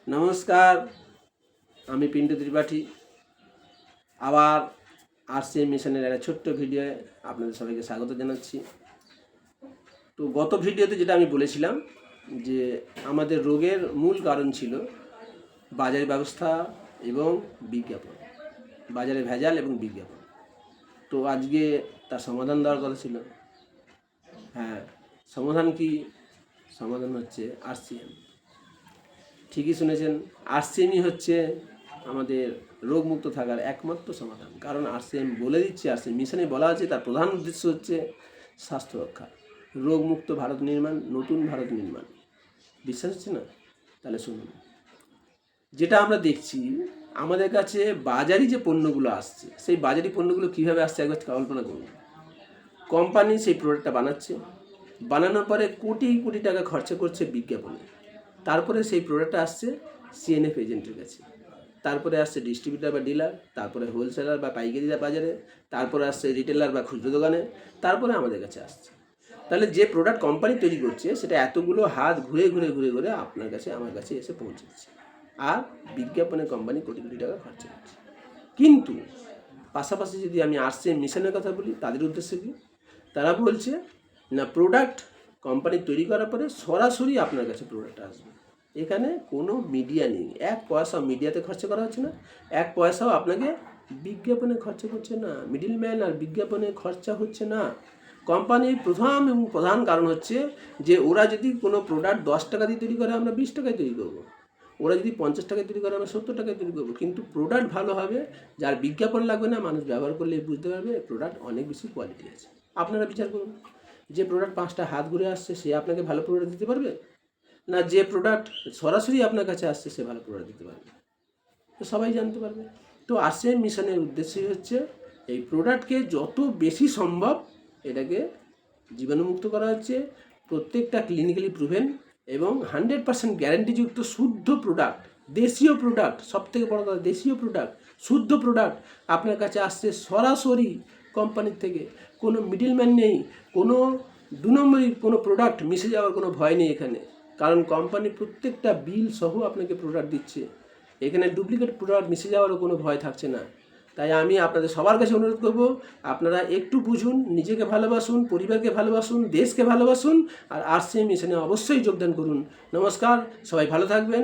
নমস্কার, আমি পিন্টু ত্রিপাঠী। আবার আরসিএম মিশনের একটা ছোট্ট ভিডিও আপনাদের সবাইকে স্বাগত জানাচ্ছি। তো গত ভিডিওতে যেটা আমি বলেছিলাম যে আমাদের রোগের মূল কারণ ছিল বাজার ব্যবস্থা এবং বিজ্ঞাপন, বাজারে ভেজাল এবং বিজ্ঞাপন। তো আজকে তার সমাধান দেওয়ার কথা ছিল। হ্যাঁ, সমাধান কি? সমাধান হচ্ছে আরসিএম। ঠিকই শুনেছেন, আরসিএমই হচ্ছে আমাদের রোগমুক্ত থাকার একমাত্র সমাধান। কারণ আরসিএম বলে দিচ্ছে, আরসিএম মিশনে বলা আছে তার প্রধান উদ্দেশ্য হচ্ছে স্বাস্থ্য রক্ষা, রোগমুক্ত ভারত নির্মাণ, নতুন ভারত নির্মাণ। বিশ্বাস হচ্ছে না? তাহলে শুনুন, যেটা আমরা দেখছি আমাদের কাছে বাজারি যে পণ্যগুলো আসছে, সেই বাজারি পণ্যগুলো কীভাবে আসছে একবার কল্পনা করুন। কোম্পানি সেই প্রোডাক্টটা বানাচ্ছে, বানানোর পরে কোটি কোটি টাকা খরচা করছে বিজ্ঞাপনে। তারপরে সেই প্রোডাক্টটা আসছে সিএনএফ এজেন্টের কাছে, তারপরে আসছে ডিস্ট্রিবিউটার বা ডিলার, তারপরে হোলসেলার বা পাইকারি বাজারে, তারপরে আসছে রিটেলার বা খুচরো দোকানে, তারপরে আমাদের কাছে আসছে। তাহলে যে প্রোডাক্ট কোম্পানি তৈরি করছে সেটা এতগুলো হাত ঘুরে ঘুরে ঘুরে ঘুরে আপনার কাছে আমার কাছে এসে পৌঁছেছে, আর বিজ্ঞাপনে কোম্পানি কোটি কোটি টাকা খরচা করছে। কিন্তু পাশাপাশি যদি আমি আরসিএম মিশনের কথা বলি, তাদের উদ্দেশ্য কি? তারা বলছে না, প্রোডাক্ট কোম্পানি তৈরি করার পরে সরাসরি আপনার কাছে প্রোডাক্ট আসবে। এখানে কোনো মিডিয়া নেই, এক পয়সাও মিডিয়াতে খরচা করা হচ্ছে না, এক পয়সাও আপনাকে বিজ্ঞাপনে খরচা করছে না, মিডিলম্যান আর বিজ্ঞাপনে খরচা হচ্ছে না। কোম্পানির প্রধান কারণ হচ্ছে যে ওরা যদি কোনো প্রোডাক্ট 10 টাকা দিয়ে তৈরি করে, আমরা 20 টাকায় তৈরি করবো। ওরা যদি 50 টাকায় তৈরি করে, আমরা 70 টাকায় তৈরি করবো। কিন্তু প্রোডাক্ট ভালো হবে, যার বিজ্ঞাপন লাগবে না, মানুষ ব্যবহার করলে বুঝতে পারবে প্রোডাক্ট অনেক বেশি কোয়ালিটি আছে। আপনারা বিচার করুন, যে প্রোডাক্ট 5টা হাত ঘুরে আসছে সে আপনাকে ভালো প্রোডাক্ট দিতে পারবে, না যে প্রোডাক্ট সরাসরি আপনার কাছে আসছে সে ভালো প্রোডাক্ট দিতে পারবে? তো সবাই জানতে পারবে। তো আরসিএম মিশনের উদ্দেশ্যই হচ্ছে এই প্রোডাক্টকে যত বেশি সম্ভব এটাকে জীবাণুমুক্ত করা হচ্ছে। প্রত্যেকটা ক্লিনিক্যালি প্রুভেন এবং 100% গ্যারান্টিযুক্ত শুদ্ধ প্রোডাক্ট, দেশীয় প্রোডাক্ট, সবথেকে বড় কথা দেশীয় প্রোডাক্ট, শুদ্ধ প্রোডাক্ট আপনার কাছে আসছে সরাসরি কোম্পানির থেকে। কোনো মিডলম্যান নেই, কোনো 2 নম্বরই কোনো প্রোডাক্ট মিশে যাওয়ার কোনো ভয় নেই এখানে। কারণ কোম্পানি প্রত্যেকটা বিল সহ আপনাকে প্রোডাক্ট দিচ্ছে, এখানে ডুপ্লিকেট প্রোডাক্ট মিশে যাওয়ারও কোনো ভয় থাকছে না। তাই আমি আপনাদের সবার কাছে অনুরোধ করব, আপনারা একটু বুঝুন, নিজেকে ভালোবাসুন, পরিবারকে ভালোবাসুন, দেশকে ভালোবাসুন, আর আরসিএম মিশনে অবশ্যই যোগদান করুন। নমস্কার, সবাই ভালো থাকবেন,